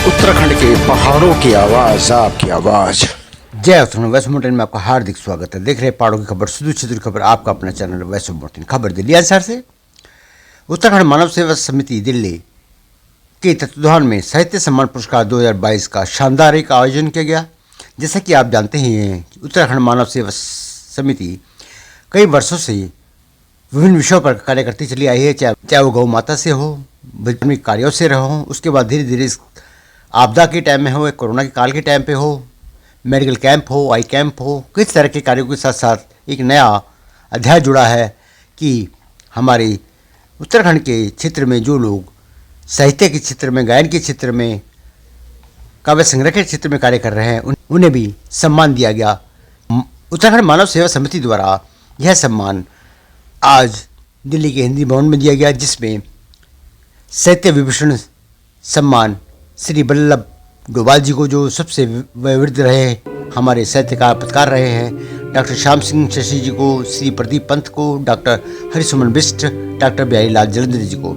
उत्तराखंड के पहाड़ों की आवाज, आपकी आवाज। जय उत्तराखंड। वैष्णव मोर्टिन में आपका हार्दिक स्वागत है। देख रहे हैं पहाड़ों की खबर, सुदूर क्षेत्र की खबर, आपका अपना चैनल वैष्णव मोर्टिन। खबर दिल्ली अंसार से। उत्तराखंड मानव सेवा समिति दिल्ली के तत्वाधान में साहित्य सम्मान पुरस्कार 2022 का शानदार एक आयोजन किया गया। जैसा कि आप जानते ही हैं, उत्तराखंड मानव सेवा समिति कई वर्षों से विभिन्न विषयों पर कार्य करती चली आई है, चाहे वो गौ माता से हो, धार्मिक कार्यों से रहो, उसके बाद धीरे धीरे आपदा के टाइम में हो, कोरोना के काल के टाइम पे हो, मेडिकल कैंप हो, आई कैंप हो, किस तरह के कार्यों के साथ साथ एक नया अध्याय जुड़ा है कि हमारे उत्तराखंड के क्षेत्र में जो लोग साहित्य के क्षेत्र में, गायन के क्षेत्र में, काव्य संग्रह के क्षेत्र में कार्य कर रहे हैं, उन्हें भी सम्मान दिया गया। उत्तराखंड मानव सेवा समिति द्वारा यह सम्मान आज दिल्ली के हिंदी भवन में दिया गया, जिसमें साहित्य विभूषण सम्मान श्री वल्लभ डोभाल जी को, जो सबसे वयोवृद्ध रहे हमारे साहित्यकार पत्रकार रहे हैं, डॉक्टर श्याम सिंह शशि जी को, श्री प्रदीप पंत को, डॉक्टर हरिसुमन बिष्ट, डॉक्टर बिहारी लाल जलंधर जी को,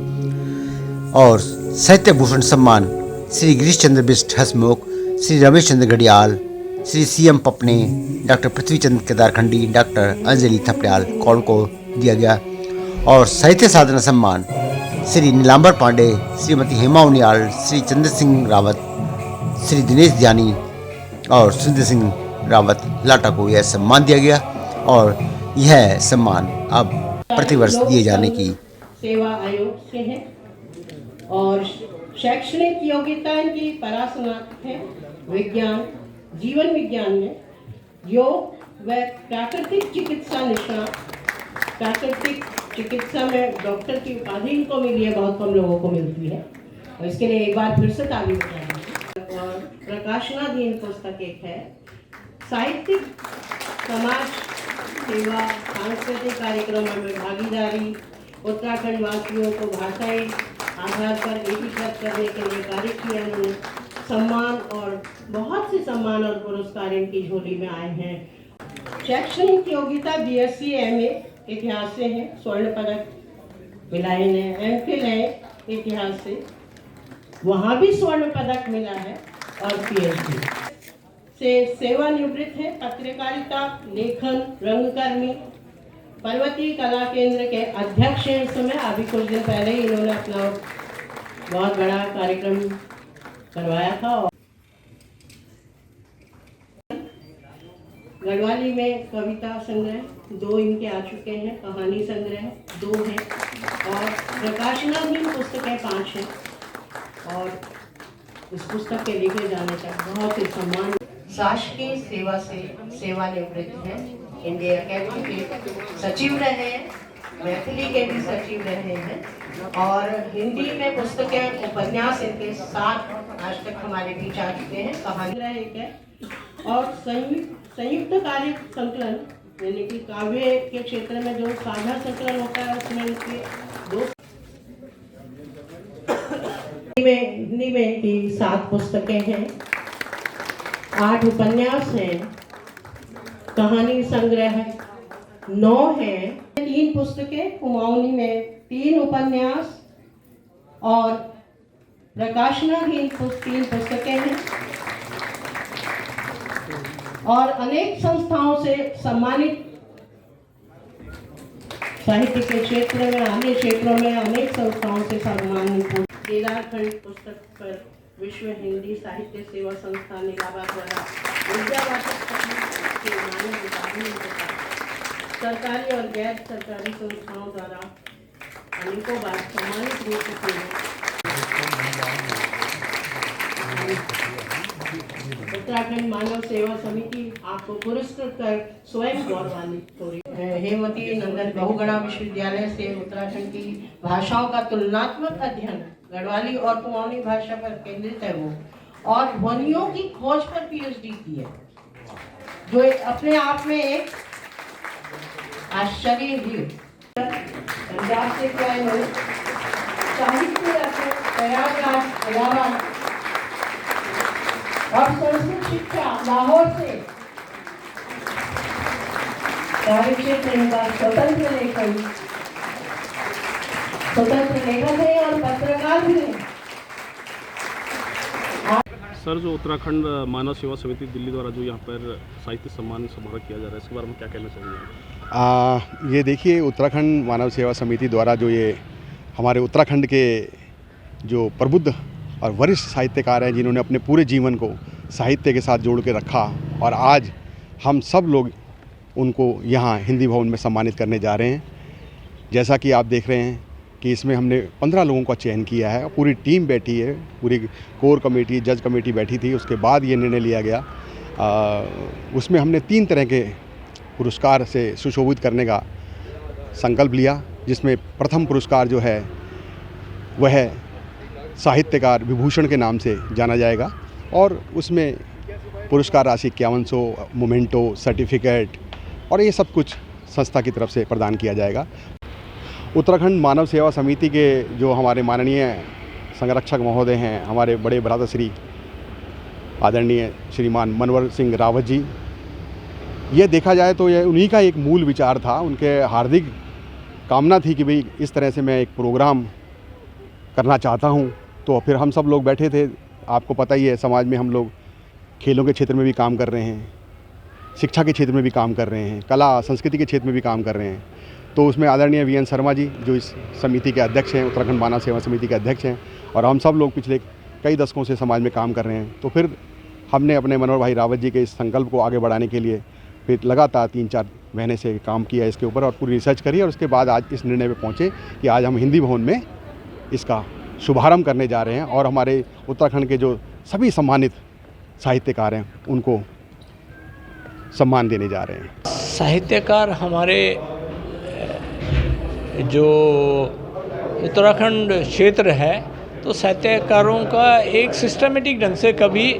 और साहित्य भूषण सम्मान श्री गिरीश चंद्र बिष्ट हसमुख, श्री रमेश चंद्र घड़ियाल, श्री CM पपने, डॉक्टर पृथ्वी चंद्र केदारखंडी, डॉक्टर अंजलि थपड़ियाल कौल को दिया गया। और साहित्य साधना सम्मान श्री नीलांबर पांडे, श्रीमती हेमा उनियाल, श्री चंद्र सिंह रावत, श्री दिनेश ध्यानी और सुंदर सिंह रावत लाटा को यह सम्मान दिया गया। और यह सम्मान अब प्रतिवर्ष दिए जाने की सेवा आयोग से है और शैक्षणिक योग्यता की परास्नातक है। विज्ञान, जीवन विज्ञान में योग व प्राकृतिक चिकित्सा निष्णात। प्राकृतिक चिकित्सा में डॉक्टर की उपाधि इनको मिली है, बहुत कम लोगों को मिलती है, और इसके लिए एक बार फिर से तालीम बताएंगे। और प्रकाशनाधीन पुस्तक एक है साहित्यिक समाज सेवा सांस्कृतिक कार्यक्रमों में भागीदारी, उत्तराखंड वासियों को भाषाई आधार पर एकीकृत करने के लिए कार्य किया उन्होंने। सम्मान और बहुत से सम्मान और पुरस्कार इनकी झोली में आए हैं। शैक्षणिक योग्यता BSc MA इतिहास से है, स्वर्ण पदक मिला इन्हें। MPhil है इतिहास से, वहाँ भी स्वर्ण पदक मिला है। और PhD से सेवानिवृत्त है, पत्रकारिता, लेखन, रंगकर्मी, पर्वतीय कला केंद्र के अध्यक्ष हैं इस समय। अभी कुछ दिन पहले ही इन्होंने अपना बहुत बड़ा कार्यक्रम करवाया था। गढ़वाली में कविता संग्रह 2 इनके आ चुके हैं, कहानी संग्रह 2 हैं, और प्रकाशनाधीन पुस्तकें 5 हैं। और इस पुस्तक के लिखे जाने का बहुत ही सम्मान। शासकीय सेवा से सेवानिवृत्त हैं, इंडिया अकेडमी के सचिव रहे हैं, मैथिली के भी सचिव रहे हैं, और हिंदी में पुस्तकें, उपन्यास इनके 7 आज तक हमारे बीच आ चुके हैं। कहानी एक है, और संयुक्त कार्य संकलन, यानी कि काव्य के क्षेत्र में जो साझा संकलन होता है उसमें इनके 2 हिंदी में की 7 पुस्तकें हैं, 8 उपन्यास हैं, कहानी संग्रह 9 हैं, 3 पुस्तकें, कुमाऊनी में 3 उपन्यास और प्रकाशनाधीन 3 पुस्तकें हैं, और अनेक संस्थाओं से सम्मानित। साहित्य के क्षेत्र में, अन्य क्षेत्रों में अनेक संस्थाओं से सम्मानित। केदारखंड पुस्तक पर विश्व हिंदी साहित्य सेवा संस्थान इलाहाबाद द्वारा सरकारी और गैर सरकारी संस्थाओं द्वारा अनेकों बार सम्मानित हो चुके हैं। उत्तराखंड मानव सेवा समिति आपको पुरस्कृत कर स्वयं गौरवान्वित हो रही है। हेमवती नंदन बहुगुणा विश्वविद्यालय से उत्तराखंड की भाषाओं का तुलनात्मक अध्ययन गढ़वाली और कुमाऊनी भाषा पर केंद्रित है वो, और ध्वनियों की खोज पर PhD की है, जो अपने आप में एक आश्चर्य ही। पंजाब से क्या है, साहित्य प्रयागराज इलाहाबाद, और संस्कृत शिक्षा लाहौर से। कार्य क्षेत्र इनका स्वतंत्र लेखक है और पत्रकार भी है। सर, जो उत्तराखंड मानव सेवा समिति दिल्ली द्वारा जो यहाँ पर साहित्य सम्मान समारोह किया जा रहा है, इसके बारे में क्या कहना चाहिए? ये देखिए, उत्तराखंड मानव सेवा समिति द्वारा जो ये हमारे उत्तराखंड के जो प्रबुद्ध और वरिष्ठ साहित्यकार हैं, जिन्होंने अपने पूरे जीवन को साहित्य के साथ जोड़ के रखा, और आज हम सब लोग उनको यहाँ हिंदी भवन में सम्मानित करने जा रहे हैं। जैसा कि आप देख रहे हैं कि इसमें हमने 15 लोगों का चयन किया है, पूरी टीम बैठी है, पूरी कोर कमेटी, जज कमेटी बैठी थी, उसके बाद ये निर्णय लिया गया। उसमें हमने 3 तरह के पुरस्कार से सुशोभित करने का संकल्प लिया, जिसमें प्रथम पुरस्कार जो है वह साहित्यकार विभूषण के नाम से जाना जाएगा, और उसमें पुरस्कार राशि 5100, मोमेंटो, सर्टिफिकेट और ये सब कुछ संस्था की तरफ से प्रदान किया जाएगा। उत्तराखंड मानव सेवा समिति के जो हमारे माननीय संरक्षक महोदय हैं, हमारे बड़े भ्राताश्री आदरणीय श्रीमान मनवर सिंह रावत जी, ये देखा जाए तो यह उन्हीं का एक मूल विचार था। उनके हार्दिक कामना थी कि भाई इस तरह से मैं एक प्रोग्राम करना चाहता हूँ। तो फिर हम सब लोग बैठे थे। आपको पता ही है, समाज में हम लोग खेलों के क्षेत्र में भी काम कर रहे हैं, शिक्षा के क्षेत्र में भी काम कर रहे हैं, कला संस्कृति के क्षेत्र में भी काम कर रहे हैं। तो उसमें आदरणीय VN शर्मा जी जो इस समिति के अध्यक्ष हैं, उत्तराखंड मानव सेवा समिति के अध्यक्ष हैं, और हम सब लोग पिछले कई दशकों से समाज में काम कर रहे हैं। तो फिर हमने अपने मनोहर भाई रावत जी के इस संकल्प को आगे बढ़ाने के लिए फिर लगातार 3-4 महीने से काम किया इसके ऊपर, और पूरी रिसर्च करी, और उसके बाद आज इस निर्णय पे पहुँचे कि आज हम हिंदी भवन में इसका शुभारंभ करने जा रहे हैं, और हमारे उत्तराखंड के जो सभी सम्मानित साहित्यकार हैं उनको सम्मान देने जा रहे हैं। साहित्यकार हमारे जो उत्तराखंड क्षेत्र है, तो साहित्यकारों का एक सिस्टमेटिक ढंग से कभी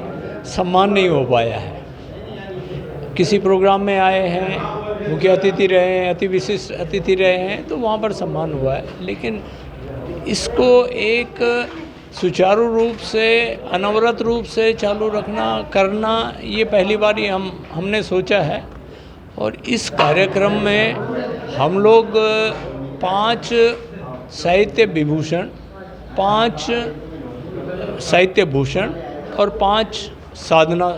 सम्मान नहीं हो पाया है। किसी प्रोग्राम में आए हैं, मुख्य अतिथि रहे हैं, अति विशिष्ट अतिथि रहे हैं, तो वहाँ पर सम्मान हुआ है, लेकिन इसको एक सुचारू रूप से, अनवरत रूप से चालू करना ये पहली बार ही हमने सोचा है। और इस कार्यक्रम में हम लोग 5 साहित्य विभूषण, 5 साहित्य भूषण और 5 साधना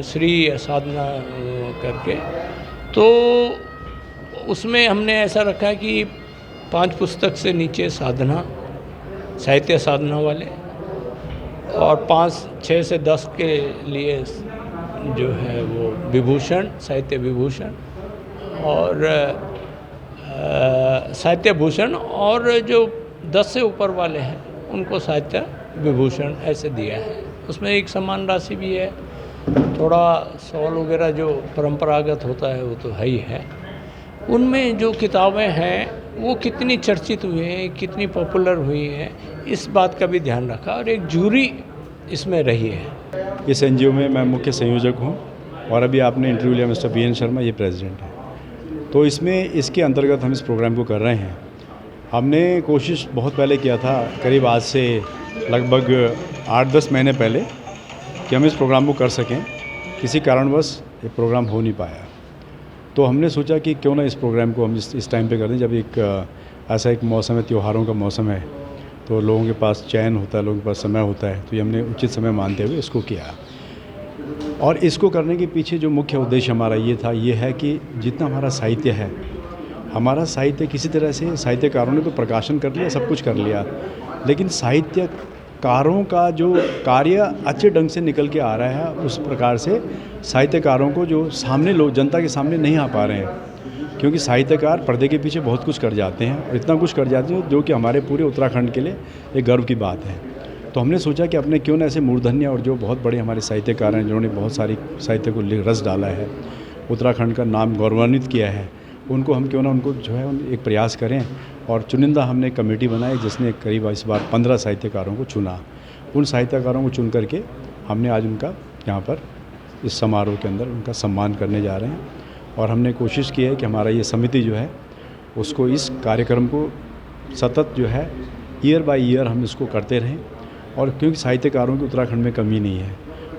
श्री साधना करके, तो उसमें हमने ऐसा रखा कि 5 पुस्तक से नीचे साधना, साहित्य साधना वाले, और 6 से 10 के लिए जो है वो विभूषण, साहित्य विभूषण और साहित्य भूषण, और जो 10 से ऊपर वाले हैं उनको साहित्य विभूषण ऐसे दिया है। उसमें एक सम्मान राशि भी है, थोड़ा सवाल वगैरह जो परंपरागत होता है वो तो है ही है। उनमें जो किताबें हैं वो कितनी चर्चित हुई हैं, कितनी पॉपुलर हुई हैं, इस बात का भी ध्यान रखा, और एक जूरी इसमें रही है। इस NGO में मैं मुख्य संयोजक हूँ, और अभी आपने इंटरव्यू लिया मिस्टर VN शर्मा, ये प्रेसिडेंट है। तो इसके अंतर्गत हम इस प्रोग्राम को कर रहे हैं। हमने कोशिश बहुत पहले किया था, करीब आज से लगभग 8-10 महीने पहले, कि हम इस प्रोग्राम को कर सकें। किसी कारणवश ये प्रोग्राम हो नहीं पाया, तो हमने सोचा कि क्यों ना इस प्रोग्राम को हम इस टाइम पे कर दें, जब एक ऐसा एक मौसम है, त्योहारों का मौसम है, तो लोगों के पास चैन होता है, लोगों के पास समय होता है, तो ये हमने उचित समय मानते हुए इसको किया। और इसको करने के पीछे जो मुख्य उद्देश्य हमारा ये है कि जितना हमारा साहित्य है, हमारा साहित्य किसी तरह से साहित्यकारों ने तो प्रकाशन कर लिया, सब कुछ कर लिया, लेकिन साहित्यकारों का जो कार्य अच्छे ढंग से निकल के आ रहा है, उस प्रकार से साहित्यकारों को जो सामने लोग, जनता के सामने नहीं आ पा रहे हैं, क्योंकि साहित्यकार पर्दे के पीछे बहुत कुछ कर जाते हैं, और इतना कुछ कर जाते हैं जो कि हमारे पूरे उत्तराखंड के लिए एक गर्व की बात है। तो हमने सोचा कि अपने क्यों न ऐसे मूर्धन्य और जो बहुत बड़े हमारे साहित्यकार हैं, जिन्होंने बहुत सारी साहित्य को रस डाला है, उत्तराखंड का नाम गौरवान्वित किया है, उनको हम क्यों ना उनको जो है एक प्रयास करें। और चुनिंदा हमने कमेटी बनाई, जिसने करीब इस बार 15 साहित्यकारों को चुना। उन साहित्यकारों को चुन करके हमने आज उनका यहाँ पर इस समारोह के अंदर उनका सम्मान करने जा रहे हैं। और हमने कोशिश की है कि हमारा ये समिति जो है उसको इस कार्यक्रम को सतत जो है ईयर बाय ईयर हम इसको करते रहें। और क्योंकि साहित्यकारों की उत्तराखंड में कमी नहीं है,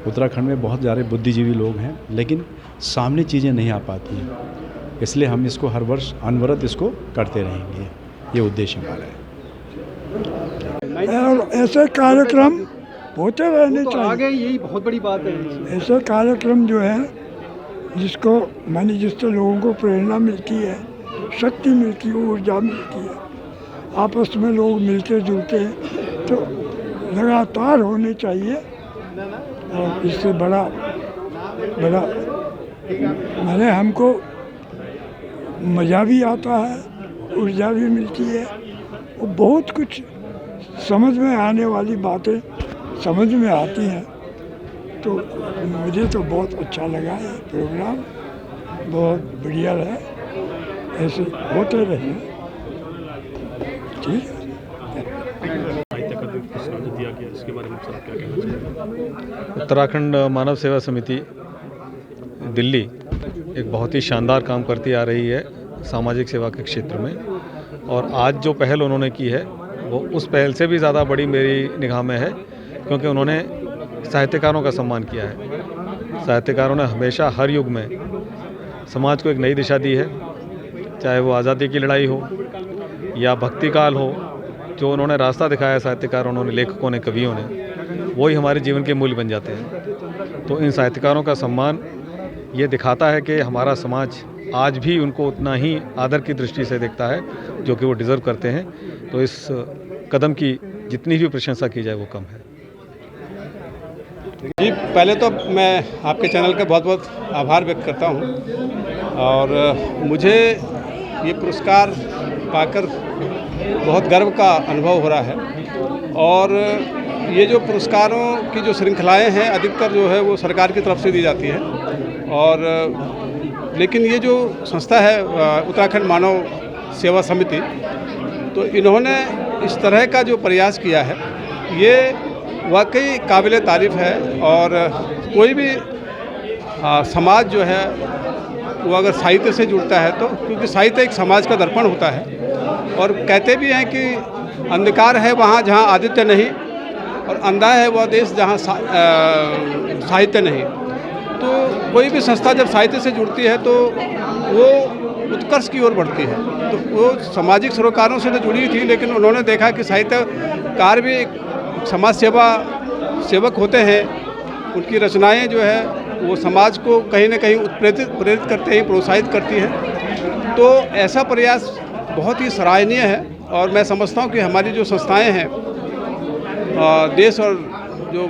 उत्तराखंड में बहुत ज़्यादा बुद्धिजीवी लोग हैं, लेकिन सामने चीज़ें नहीं आ पाती हैं, इसलिए हम इसको हर वर्ष अनवरत इसको करते रहेंगे, ये उद्देश्य हमारा है। और ऐसे कार्यक्रम होते रहने तो चाहिए। आगे यही बहुत बड़ी बात है। ऐसे कार्यक्रम जो है जिसको माने जिससे लोगों को प्रेरणा मिलती है, शक्ति मिलती है, ऊर्जा मिलती है, आपस में लोग मिलते जुलते हैं, तो लगातार होने चाहिए। और इससे बड़ा माने हमको मज़ा भी आता है, ऊर्जा भी मिलती है, और बहुत कुछ समझ में आने वाली बातें समझ में आती हैं। तो मुझे तो बहुत अच्छा लगा ये प्रोग्राम, बहुत बढ़िया है, ऐसे होते रहे। ठीक है। साहित्य का पुरस्कार जो दिया गया इसके बारे में सर क्या कहना चाहिए? उत्तराखंड मानव सेवा समिति दिल्ली एक बहुत ही शानदार काम करती आ रही है सामाजिक सेवा के क्षेत्र में, और आज जो पहल उन्होंने की है वो उस पहल से भी ज़्यादा बड़ी मेरी निगाह में है, क्योंकि उन्होंने साहित्यकारों का सम्मान किया है। साहित्यकारों ने हमेशा हर युग में समाज को एक नई दिशा दी है, चाहे वो आज़ादी की लड़ाई हो या भक्ति काल हो। जो उन्होंने रास्ता दिखाया साहित्यकारों, उन्होंने लेखकों ने, कवियों ने, वही हमारे जीवन के मूल्य बन जाते हैं। तो इन साहित्यकारों का सम्मान ये दिखाता है कि हमारा समाज आज भी उनको उतना ही आदर की दृष्टि से देखता है जो कि वो डिज़र्व करते हैं। तो इस कदम की जितनी भी प्रशंसा की जाए वो कम है। जी, पहले तो मैं आपके चैनल का बहुत बहुत आभार व्यक्त करता हूं, और मुझे ये पुरस्कार पाकर बहुत गर्व का अनुभव हो रहा है। और ये जो पुरस्कारों की जो श्रृंखलाएं हैं अधिकतर जो है वो सरकार की तरफ से दी जाती है, और लेकिन ये जो संस्था है उत्तराखंड मानव सेवा समिति, तो इन्होंने इस तरह का जो प्रयास किया है ये वाकई काबिल तारीफ़ है। और कोई भी समाज जो है वो अगर साहित्य से जुड़ता है तो, क्योंकि साहित्य एक समाज का दर्पण होता है, और कहते भी हैं कि अंधकार है वहाँ जहाँ आदित्य नहीं, और अंधा है वह देश जहाँ साहित्य नहीं। तो कोई भी संस्था जब साहित्य से जुड़ती है तो वो उत्कर्ष की ओर बढ़ती है। तो वो सामाजिक सरोकारों से तो जुड़ी थी, लेकिन उन्होंने देखा कि साहित्यकार भी एक समाज सेवक होते हैं। उनकी रचनाएं जो है वो समाज को कहीं ना कहीं प्रेरित करते हैं, प्रोत्साहित करती हैं। तो ऐसा प्रयास बहुत ही सराहनीय है, और मैं समझता हूँ कि हमारी जो संस्थाएं हैं देश और जो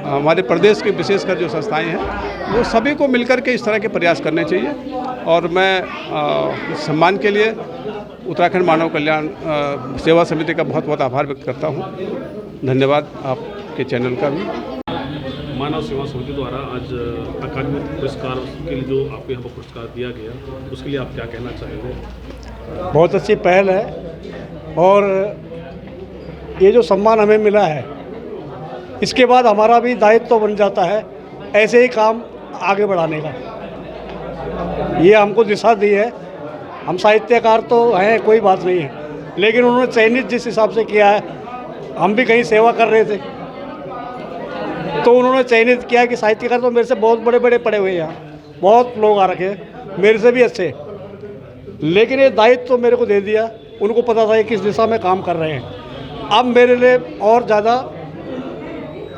हमारे प्रदेश के विशेषकर जो संस्थाएं हैं वो सभी को मिलकर के इस तरह के प्रयास करने चाहिए। और मैं इस सम्मान के लिए उत्तराखंड मानव कल्याण सेवा समिति का बहुत बहुत आभार व्यक्त करता हूँ। धन्यवाद आपके चैनल का भी। मानव सेवा समिति द्वारा आज अकादमी पुरस्कार के लिए जो आपको यहाँ पर पुरस्कार दिया गया, उसके लिए आप क्या कहना चाहेंगे? बहुत अच्छी पहल है, और ये जो सम्मान हमें मिला है इसके बाद हमारा भी दायित्व तो बन जाता है ऐसे ही काम आगे बढ़ाने का। ये हमको दिशा दी है। हम साहित्यकार तो हैं, कोई बात नहीं है, लेकिन उन्होंने चयनित जिस हिसाब से किया है, हम भी कहीं सेवा कर रहे थे तो उन्होंने चयनित किया कि साहित्यकार तो मेरे से बहुत बड़े बड़े पड़े हुए हैं, यहाँ बहुत लोग आ रखे हैं मेरे से भी अच्छे, लेकिन ये दायित्व तो मेरे को दे दिया। उनको पता था कि किस दिशा में काम कर रहे हैं। अब मेरे लिए और ज़्यादा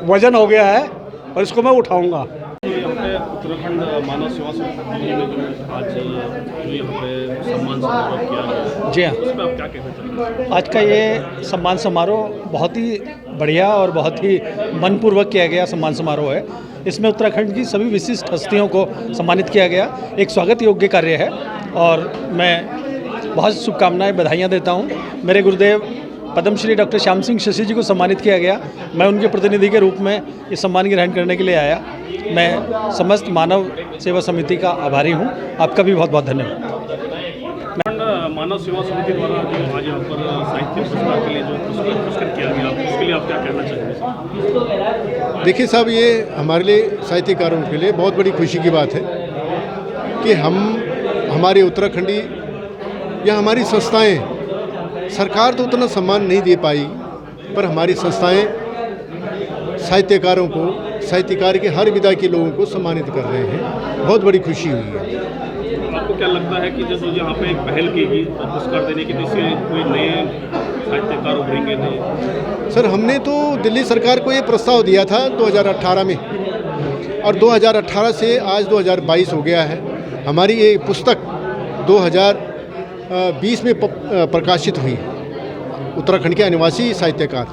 वजन हो गया है और इसको मैं उठाऊंगा। उत्तराखंड मानव सेवा समिति में जो आज जो यहाँ पे सम्मान समारोह किया गया, जी हाँ, उस पर आप क्या कहना चाहेंगे? आज का ये सम्मान समारोह बहुत ही बढ़िया और बहुत ही मनपूर्वक किया गया सम्मान समारोह है। इसमें उत्तराखंड की सभी विशिष्ट हस्तियों को सम्मानित किया गया। एक स्वागत योग्य कार्य है, और मैं बहुत शुभकामनाएं, बधाइयाँ देता हूँ। मेरे गुरुदेव पद्मश्री डॉक्टर श्याम सिंह शशि जी को सम्मानित किया गया। मैं उनके प्रतिनिधि के रूप में इस सम्मान ग्रहण करने के लिए आया। मैं समस्त मानव सेवा समिति का आभारी हूँ। आपका भी बहुत बहुत धन्यवाद। मानव सेवा समिति द्वारा जो आज यहाँ पर साहित्य पुरस्कार के लिए जो पुरस्कृत किया गया, उसके लिए आप क्या कहना चाहेंगे? देखिए साहब, ये हमारे लिए साहित्यकारों के लिए बहुत बड़ी खुशी की बात है कि हमारे उत्तराखंडी या हमारी संस्थाएं, सरकार तो उतना सम्मान नहीं दे पाई, पर हमारी संस्थाएं साहित्यकारों को, साहित्यकार के हर विधा के लोगों को सम्मानित कर रहे हैं। बहुत बड़ी खुशी हुई है। आपको क्या लगता है कि जैसे यहाँ पे एक पहल की गई पुरस्कार देने की, जिससे कोई नए साहित्यकार उभरेंगे नहीं? सर हमने तो दिल्ली सरकार को ये प्रस्ताव दिया था 2018 में, और 2018 से आज 2022 हो गया है। हमारी ये पुस्तक 2020 में प्रकाशित हुई, उत्तराखंड के अनिवासी साहित्यकार,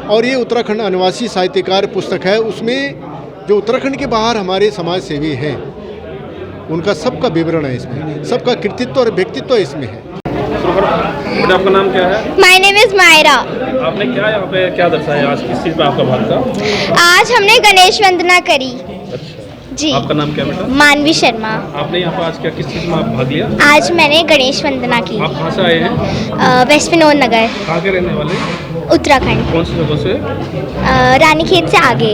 और ये उत्तराखंड अनिवासी साहित्यकार पुस्तक है। उसमें जो उत्तराखंड के बाहर हमारे समाज सेवी हैं उनका सबका विवरण है इसमें, सबका कृतित्व और व्यक्तित्व इसमें है। आपका नाम क्या है? My name is Myra. आपने क्या यहाँ पे क्या दर्शाया आज, किस चीज़ में आपका भाग था? आज हमने गणेश वंदना करी। अच्छा जी। आपका नाम क्या बेटा? मानवी शर्मा। आपने यहाँ पे आज क्या किस चीज़ में आप भाग लिया? आज मैंने गणेश वंदना की। आप कहाँ से आए हैं? वेस्ट विनोद नगर। कहाँ के रहने वाले? उत्तराखंड। कौन सी जगह से? रानीखेत से आगे।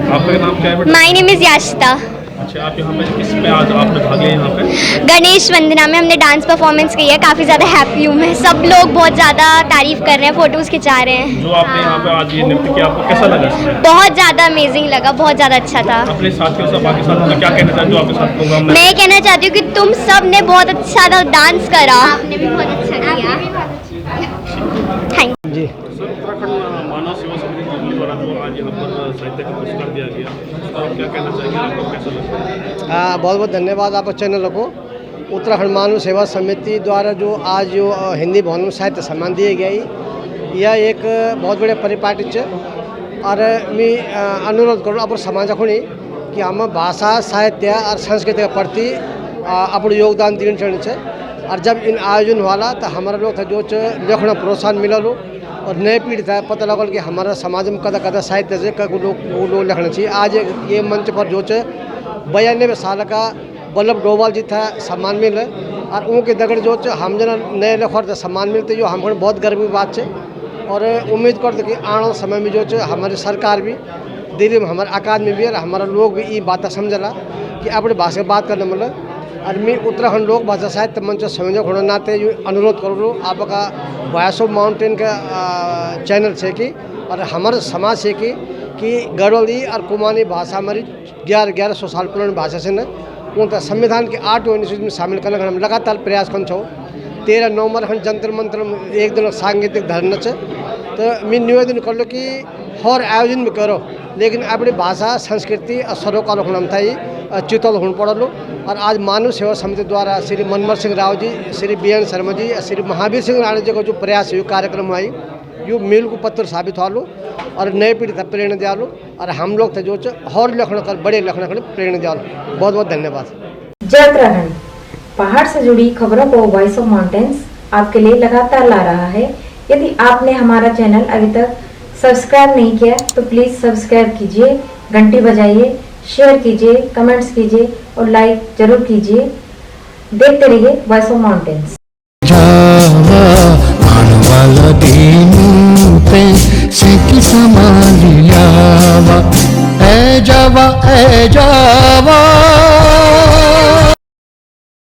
आपका नाम क्या है बेटा? My name is Yashita. अच्छा, आप यहाँ पे किस में आज आपने भाग लिया? यहाँ पे गणेश वंदना में हमने डांस परफॉर्मेंस की है। काफ़ी ज़्यादा हैप्पी हूँ मैं, सब लोग बहुत ज़्यादा तारीफ कर रहे हैं, फोटोज़ खिंचा रहे हैं। जो आपने यहाँ पे आज ये नृत्य किया, आपको कैसा लगा? बहुत ज़्यादा अमेजिंग लगा, बहुत ज़्यादा अच्छा था। अपने साथियों से, बाकी साथियों से क्या कहना चाहते हो आपके साथ प्रोग्राम में? मैं कहना चाहती हूँ कि तुम सब ने बहुत अच्छा डांस करा। आपने भी बहुत अच्छा किया। थैंक जी। उत्तराखंड मानव सेवा समिति दिल्ली द्वारा जो आज यहाँ पर साहित्य का पुरस्कार दिया गया, तो आप क्या कहना चाहेंगे, आपको कैसा लगता है? बहुत बहुत धन्यवाद आपके चैनल को। उत्तराखंड मानव सेवा समिति द्वारा जो आज जो हिंदी भवन में साहित्य सम्मान दिए गए, यह एक बहुत बड़े परिपाटी है। और मी अनुरोध करूँ अपन समाजाखुणी कि हम भाषा साहित्य और संस्कृति के प्रति अपन योगदान दिने चाहिए। और जब इन आयोजन वाला तो हमारा लोग था जो लेखना प्रोत्साहन मिलल, और नए पीढ़ी था पता लगल कि हमारा समाज में कदा कदा साहित्य से वो लोग लिखना चाहिए। आज ये मंच पर जो 92 साल का वल्लभ डोभाल जी था सम्मान मिल, और उनके दगड़ जो हम जना नए लेखक सम्मान मिलते, जो हमको बहुत गर्व की बात है। और उम्मीद करते कि आने वाले समय में जो हमारी सरकार भी दिल्ली में हमारे अकादमी भी और हमारा लोग भी ये बात समझला कि अपनी भाषा बात करने मतलब। और मैं उत्तराखंड लोक भाषा साहित्य मंच संयोजक होने नाते ये अनुरोध करूँ आपका वॉइस ऑफ माउंटेन का चैनल से कि और हमारे समाज से कि गढ़वाली और कुमानी भाषा हमारी 1100 साल पुरानी भाषा से न उनका संविधान के 8 अनुसूची में शामिल करने का हम लगातार प्रयास कर छो। 13 नवंबर हम जंतर मंत्र में एक दिन सांगीतिक धरना है, तो मैं निवेदन कर लो कि हर आयोजन में करो, लेकिन अपनी भाषा संस्कृति और सरोकार होना था चितौल होने पड़ो। और आज मानव सेवा समिति द्वारा श्री मनमोहन सिंह राव जी, श्री बीएन शर्मा जी, श्री महावीर सिंह राणा जी का जो प्रयास है कार्यक्रम आई यो मील को पत्र साबित हो और नए पीढ़ी तक प्रेरणा दिया और हम लोग थे जो और लेखन कर बड़े लेखन कर प्रेरणा दिया। बहुत बहुत धन्यवाद। जय उत्तराखंड। पहाड़ से जुड़ी खबरों को वॉइस ऑफ माउंटेन्स आपके लिए लगातार ला रहा है। यदि आपने हमारा चैनल अभी तक सब्सक्राइब नहीं किया तो प्लीज सब्सक्राइब कीजिए, घंटी बजाइए, शेयर कीजिए, कमेंट्स कीजिए और लाइक जरूर कीजिए। देखते रहिए voice of mountains. A Java